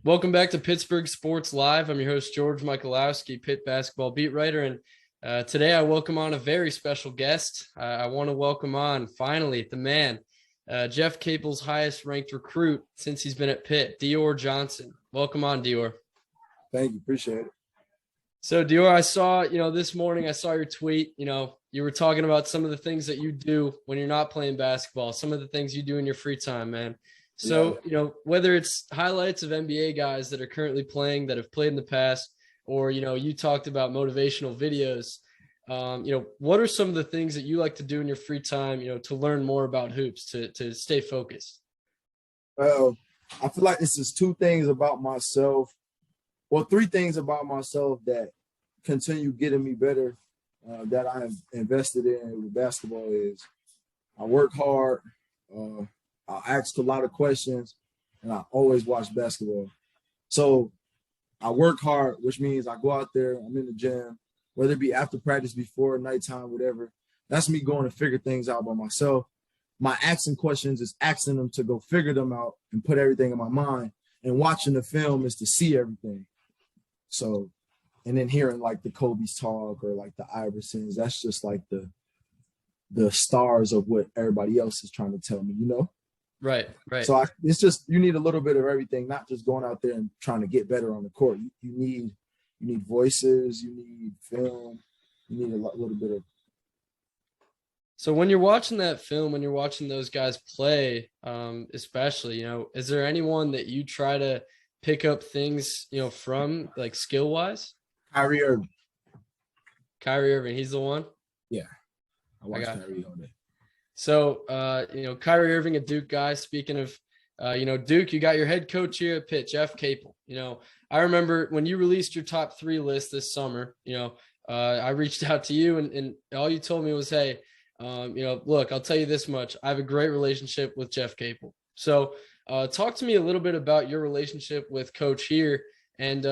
Welcome back to Pittsburgh Sports Live. I'm your host, George Michalowski, Pitt basketball beat writer. And today I welcome on a very special guest. I want to welcome on, finally, the man, Jeff Capel's highest ranked recruit since he's been at Pitt, Dior Johnson. Welcome on, Dior. Thank you. Appreciate it. So, Dior, I saw, this morning I saw your tweet. You were talking about some of the things that you do when you're not playing basketball, some of the things you do in your free time, man. So, whether it's highlights of NBA guys that are currently playing, that have played in the past, or, you talked about motivational videos, what are some of the things that you like to do in your free time, to learn more about hoops, to stay focused? Well, I feel like this is two things about myself. Well, three things about myself that continue getting me better that I have invested in with basketball is I work hard, I ask a lot of questions, and I always watch basketball. So I work hard, which means I go out there, I'm in the gym, whether it be after practice, before, nighttime, whatever. That's me going to figure things out by myself. My asking questions is asking them to go figure them out and put everything in my mind. And watching the film is to see everything. So, and then hearing like the Kobe's talk or like the Iversons, that's just like the stars of what everybody else is trying to tell me, Right. So it's just, you need a little bit of everything, not just going out there and trying to get better on the court. You need voices, you need film, you need little bit of. So when you're watching that film, when you're watching those guys play, especially, is there anyone that you try to pick up things, from, like, skill wise? Kyrie Irving, he's the one? Yeah. I watch Kyrie all day. So, Kyrie Irving, a Duke guy. Speaking of, Duke, you got your head coach here at Pitt, Jeff Capel. I remember when you released your top 3 list this summer, I reached out to you and all you told me was, hey, look, I'll tell you this much. I have a great relationship with Jeff Capel. So talk to me a little bit about your relationship with Coach here and,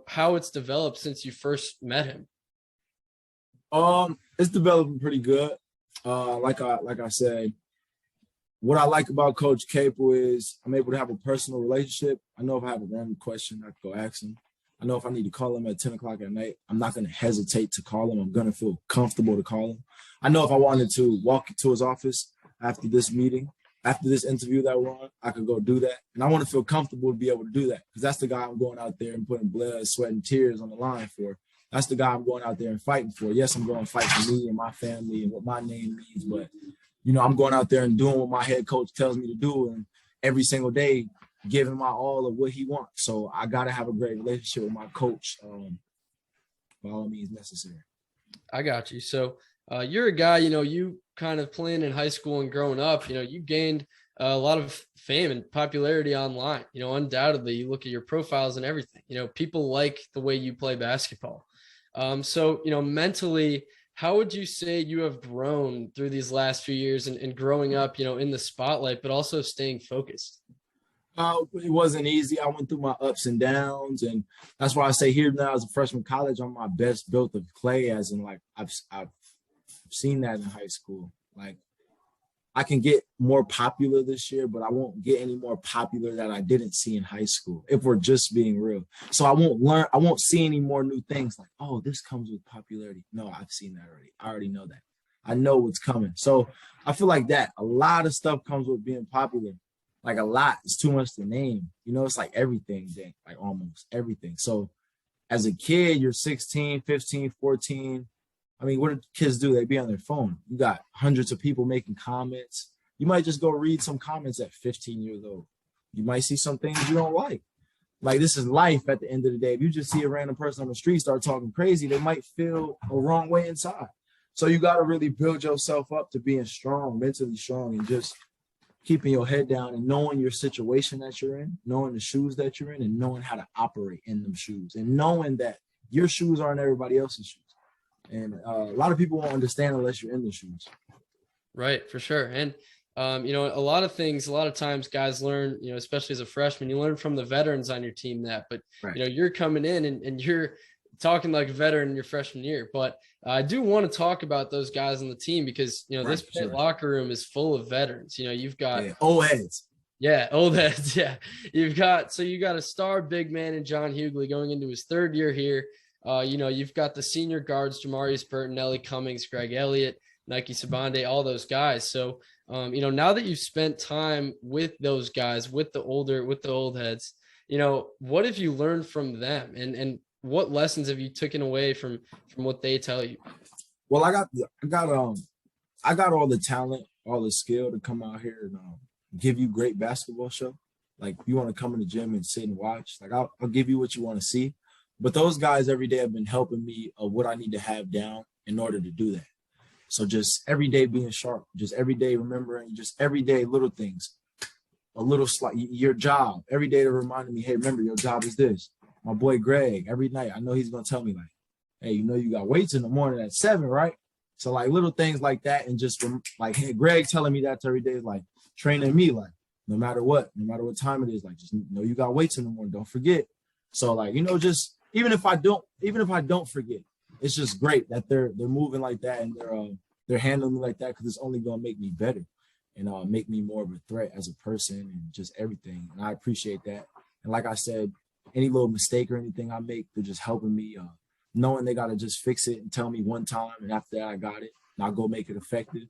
how it's developed since you first met him. It's developing pretty good. Like I said, what I like about Coach Capel is I'm able to have a personal relationship. I know if I have a random question, I can go ask him. I know if I need to call him at 10 o'clock at night, I'm not going to hesitate to call him. I'm going to feel comfortable to call him. I know if I wanted to walk into his office after this meeting, after this interview that we're on, I could go do that. And I want to feel comfortable to be able to do that because that's the guy I'm going out there and putting blood, sweat, and tears on the line for. That's the guy I'm going out there and fighting for. Yes, I'm going to fight for me and my family and what my name means, but, I'm going out there and doing what my head coach tells me to do and every single day giving my all of what he wants. So I got to have a great relationship with my coach by all means necessary. I got you. So you're a guy, you kind of playing in high school and growing up, you gained a lot of fame and popularity online. Undoubtedly, you look at your profiles and everything, people like the way you play basketball. So, mentally, how would you say you have grown through these last few years and growing up, in the spotlight, but also staying focused? It wasn't easy. I went through my ups and downs, and that's why I say here now as a freshman in college, I'm my best built of clay, as in like I've seen that in high school. Like I can get more popular this year, but I won't get any more popular that I didn't see in high school, if we're just being real. So I won't see any more new things like, oh, this comes with popularity. No, I've seen that already. I already know that. I know what's coming. So I feel like that. A lot of stuff comes with being popular. Like a lot. It's too much to name. It's like everything, like almost everything. So as a kid, you're 16, 15, 14. I mean, what do kids do? They be on their phone. You got hundreds of people making comments. You might just go read some comments at 15 years old. You might see some things you don't like. Like, this is life at the end of the day. If you just see a random person on the street start talking crazy, they might feel a wrong way inside. So you got to really build yourself up to being strong, mentally strong, and just keeping your head down and knowing your situation that you're in, knowing the shoes that you're in, and knowing how to operate in them shoes, and knowing that your shoes aren't everybody else's shoes. And a lot of people won't understand unless you're in the shoes. Right, for sure. And, a lot of times guys learn, especially as a freshman, you learn from the veterans on your team but, right. You're coming in and you're talking like a veteran in your freshman year. But I do want to talk about those guys on the team because, this Pitt locker room is full of veterans. You've got old heads. Yeah, old heads. Yeah, you got a star big man in John Hughley going into his third year here. You've got the senior guards, Jamarius Burton, Nelly Cummings, Greg Elliott, Nike Sabande, all those guys. So, now that you've spent time with those guys, with the old heads, what have you learned from them, and what lessons have you taken away from what they tell you? Well, I got all the talent, all the skill to come out here and give you great basketball show. Like, you want to come in the gym and sit and watch, like I'll give you what you want to see. But those guys every day have been helping me of what I need to have down in order to do that. So just every day being sharp, just every day remembering, just every day little things, a little slight, your job every day to remind me, hey, remember your job is this. My boy Greg, every night, I know he's gonna tell me like, hey, you got weights in the morning at 7, right? So like little things like that, and just like, hey, Greg telling me that every day is like training me, like no matter what time it is, like just know you got weights in the morning, don't forget. So like, just even if I don't forget, it's just great that they're moving like that, and they're handling me like that, because it's only gonna make me better and make me more of a threat as a person and just everything. And I appreciate that. And like I said, any little mistake or anything I make, they're just helping me, knowing they gotta just fix it and tell me one time, and after that I got it, and I'll go make it effective.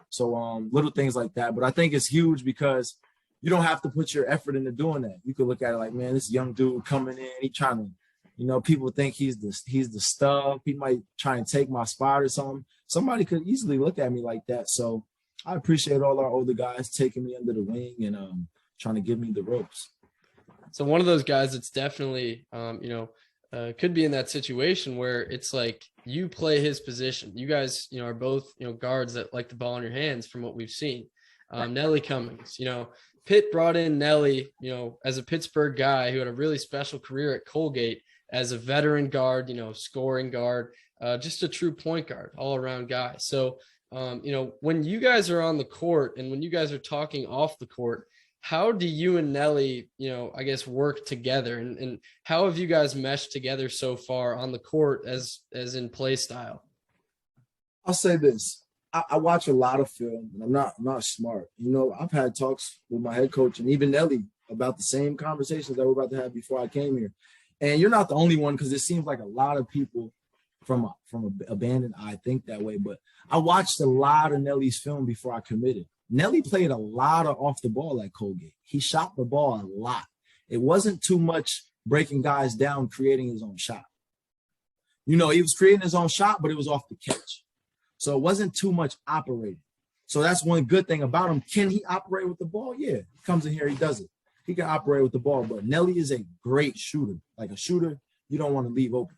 So little things like that. But I think it's huge because you don't have to put your effort into doing that. You could look at it like, man, this young dude coming in, he trying to, people think he's the stuff. He might try and take my spot or something. Somebody could easily look at me like that. So I appreciate all our older guys taking me under the wing and trying to give me the ropes. So one of those guys that's definitely, could be in that situation where it's like you play his position. You guys, are both, guards that like the ball in your hands from what we've seen. Nelly Cummings, Pitt brought in Nelly, as a Pittsburgh guy who had a really special career at Colgate as a veteran guard, scoring guard, just a true point guard, all around guy. So, when you guys are on the court and when you guys are talking off the court, how do you and Nelly, I guess, work together, and how have you guys meshed together so far on the court as in play style? I'll say this. I watch a lot of film, and I'm not smart. I've had talks with my head coach and even Nelly about the same conversations that we're about to have before I came here. And you're not the only one, because it seems like a lot of people from a abandoned eye think that way. But I watched a lot of Nelly's film before I committed. Nelly played a lot of off the ball at Colgate. He shot the ball a lot. It wasn't too much breaking guys down, creating his own shot. He was creating his own shot, but it was off the catch. So it wasn't too much operating. So that's one good thing about him. Can he operate with the ball? Yeah. He comes in here, he does it. He can operate with the ball, but Nelly is a great shooter. Like a shooter, you don't want to leave open.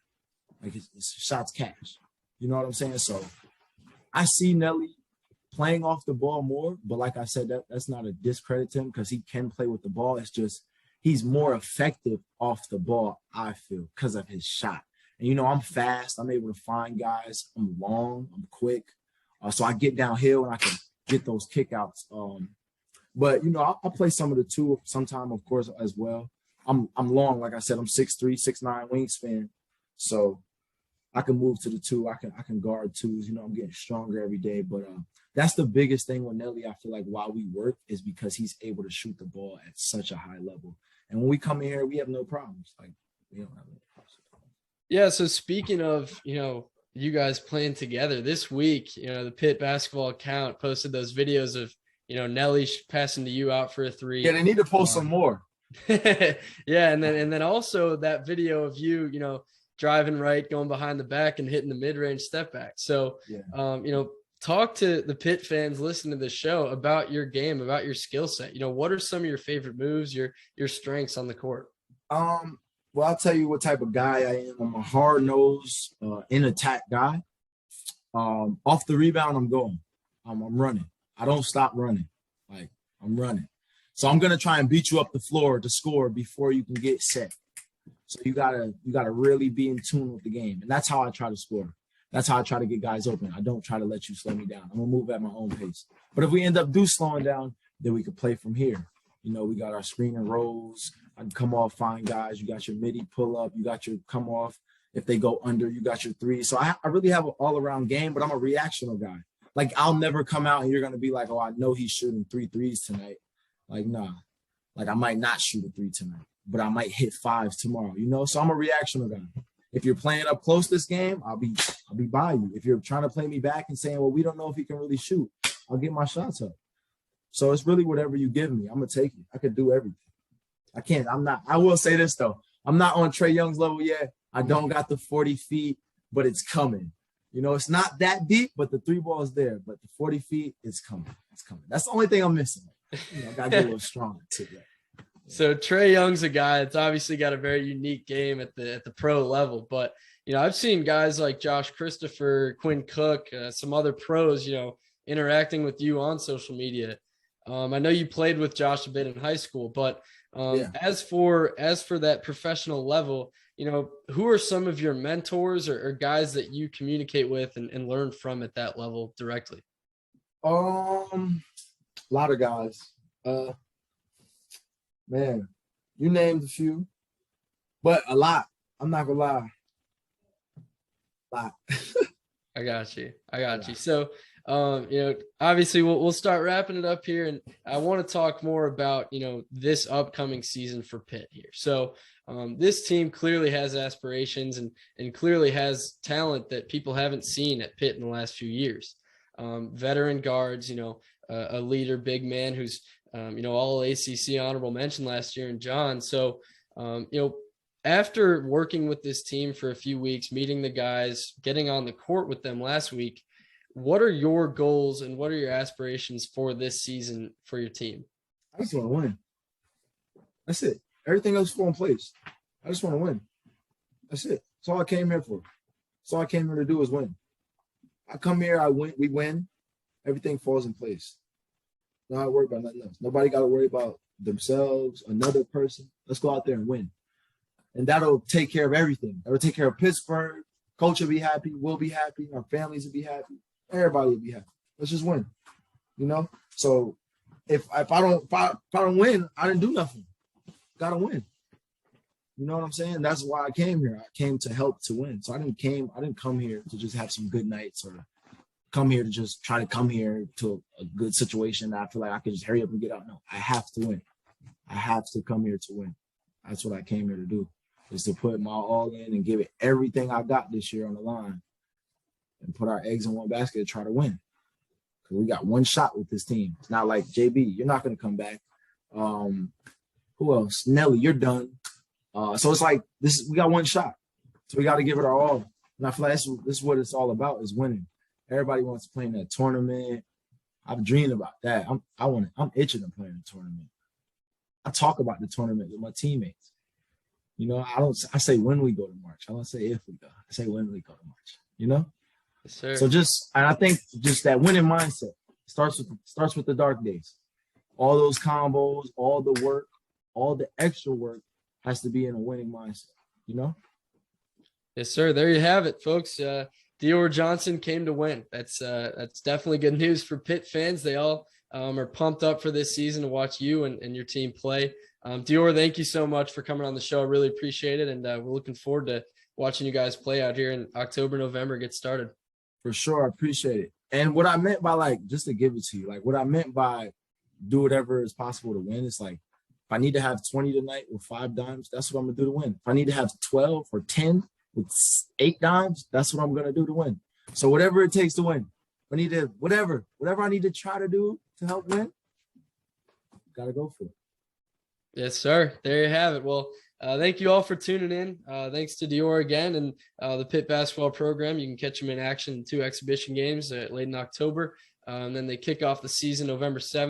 Like his shots cash. You know what I'm saying? So I see Nelly playing off the ball more, but like I said, that's not a discredit to him, because he can play with the ball. It's just he's more effective off the ball, I feel, because of his shot. And, I'm fast. I'm able to find guys. I'm long. I'm quick. So I get downhill and I can get those kickouts. But, I'll play some of the two sometime, of course, as well. I'm long. Like I said, I'm 6'3", 6'9" wingspan. So I can move to the two. I can guard twos. I'm getting stronger every day. But that's the biggest thing with Nelly, I feel like, while we work, is because he's able to shoot the ball at such a high level. And when we come in here, we have no problems. Like, we don't have any problems. Yeah. So speaking of, you guys playing together this week, the Pitt basketball account posted those videos of, Nelly passing to you out for a three. Yeah, they need to post some more. Yeah. And then also that video of you, driving right, going behind the back and hitting the mid-range step back. So, yeah. Talk to the Pitt fans listening to the show about your game, about your skill set. What are some of your favorite moves, your strengths on the court? Well, I'll tell you what type of guy I am. I'm a hard-nosed, in-attack guy. Off the rebound, I'm going. I'm running. I don't stop running. Like, I'm running. So I'm going to try and beat you up the floor to score before you can get set. So you gotta really be in tune with the game. And that's how I try to score. That's how I try to get guys open. I don't try to let you slow me down. I'm going to move at my own pace. But if we end up slowing down, then we could play from here. We got our screen and rolls. I can come off, find guys. You got your midi pull up. You got your come off. If they go under, you got your three. So I really have an all-around game, but I'm a reactional guy. Like, I'll never come out and you're going to be like, oh, I know he's shooting 3 threes tonight. Like, nah. Like I might not shoot a 3 tonight, but I might hit 5 tomorrow, you know? So I'm a reactional guy. If you're playing up close this game, I'll be by you. If you're trying to play me back and saying, well, we don't know if he can really shoot, I'll get my shots up. So it's really whatever you give me. I'm gonna take it. I could do everything. I will say this though. I'm not on Trae Young's level yet. I don't got the 40 feet, but it's coming. You know, it's not that deep, but the 3 ball is there. But the 40 feet is coming. It's coming. That's the only thing I'm missing. You know, I gotta get a little stronger too. Yeah. So Trae Young's a guy that's obviously got a very unique game at the pro level. But, you know, I've seen guys like Josh Christopher, Quinn Cook, some other pros, you know, interacting with you on social media. I know you played with Josh a bit in high school, but as for that professional level, you know, who are some of your mentors or guys that you communicate with and learn from at that level directly? A lot of guys. Man, you named a few, but a lot. I'm not gonna lie. A lot. I got you. So, you know, obviously we'll start wrapping it up here, and I want to talk more about, you know, this upcoming season for Pitt here. So, this team clearly has aspirations and clearly has talent that people haven't seen at Pitt in the last few years. Veteran guards, you know, a leader, big man who's, you know, all ACC honorable mention last year in John. So, you know, after working with this team for a few weeks, meeting the guys, getting on the court with them last week, what are your goals and what are your aspirations for this season for your team? I just want to win. That's it. Everything else falls in place. I just want to win. That's it. That's all I came here for. That's all I came here to do is win. I come here, I win, we win. Everything falls in place. Not worry about nothing else. Nobody got to worry about themselves, another person. Let's go out there and win. And that'll take care of everything. That'll take care of Pittsburgh. Coach will be happy. We'll be happy. Our families will be happy. Everybody will be happy. Let's just win. You know? So if I don't win, I didn't do nothing. Gotta win. You know what I'm saying? That's why I came here. I came to help to win. So I didn't come here to just have some good nights or come here to just try to come here to a good situation that I feel like I can just hurry up and get out. No, I have to win. I have to come here to win. That's what I came here to do, is to put my all in and give it everything I got this year on the line and put our eggs in one basket to try to win. Because we got one shot with this team. It's not like, JB, you're not going to come back. Who else? Nelly, you're done. So it's like we got one shot. So we got to give it our all. And I feel like this is what it's all about, is winning. Everybody wants to play in that tournament. I've dreamed about that. I'm itching to play in the tournament. I talk about the tournament with my teammates. You know, I say when we go to March. I don't say if we go. I say when we go to March. You know? Yes, sir. So and I think just that winning mindset starts with the dark days. All those combos, all the work, all the extra work has to be in a winning mindset, you know? Yes, sir. There you have it, folks. Dior Johnson came to win. That's definitely good news for Pitt fans. They all are pumped up for this season to watch you and your team play. Dior, thank you so much for coming on the show. I really appreciate it. And we're looking forward to watching you guys play out here in October, November, get started. For sure. I appreciate it. And what I meant by, like, just to give it to you, like what I meant by do whatever is possible to win, is like, if I need to have 20 tonight with 5 dimes, that's what I'm going to do to win. If I need to have 12 or 10 with 8 dimes, that's what I'm going to do to win. So whatever it takes to win, I need to, whatever I need to try to do to help win, got to go for it. Yes, sir. There you have it. Well, thank you all for tuning in. Thanks to Dior again and the Pitt basketball program. You can catch them in action in 2 exhibition games late in October. And then they kick off the season November 7th.